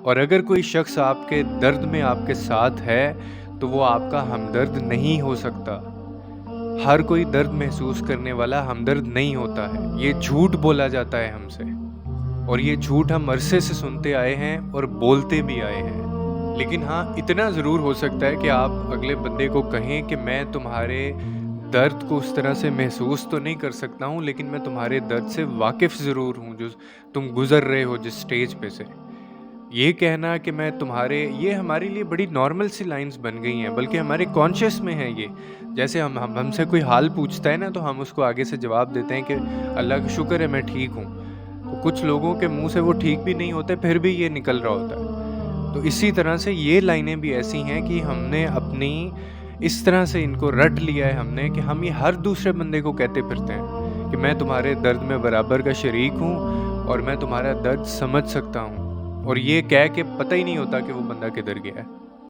اور اگر کوئی شخص آپ کے درد میں آپ کے ساتھ ہے تو وہ آپ کا ہمدرد نہیں ہو سکتا۔ ہر کوئی درد محسوس کرنے والا ہمدرد نہیں ہوتا ہے، یہ جھوٹ بولا جاتا ہے ہم سے، اور یہ جھوٹ ہم عرصے سے سنتے آئے ہیں اور بولتے بھی آئے ہیں۔ لیکن ہاں، اتنا ضرور ہو سکتا ہے کہ آپ اگلے بندے کو کہیں کہ میں تمہارے درد کو اس طرح سے محسوس تو نہیں کر سکتا ہوں، لیکن میں تمہارے درد سے واقف ضرور ہوں جو تم گزر رہے ہو جس سٹیج پہ سے۔ یہ کہنا کہ میں تمہارے، یہ ہمارے لیے بڑی نارمل سی لائنز بن گئی ہیں، بلکہ ہمارے کانشیس میں ہے یہ۔ جیسے ہم سے کوئی حال پوچھتا ہے نا تو ہم اس کو آگے سے جواب دیتے ہیں کہ اللہ کا شکر ہے میں ٹھیک ہوں۔ تو کچھ لوگوں کے منہ سے وہ ٹھیک بھی نہیں ہوتے، پھر بھی یہ نکل رہا ہوتا ہے۔ تو اسی طرح سے یہ لائنیں بھی ایسی ہیں کہ ہم نے اپنی اس طرح سے ان کو رٹ لیا ہے ہم نے کہ ہم یہ ہر دوسرے بندے کو کہتے پھرتے ہیں کہ میں تمہارے درد میں برابر کا شریک ہوں اور میں تمہارا درد سمجھ سکتا ہوں، اور یہ کہہ کے پتہ ہی نہیں ہوتا کہ وہ بندہ کدھر گیا ہے۔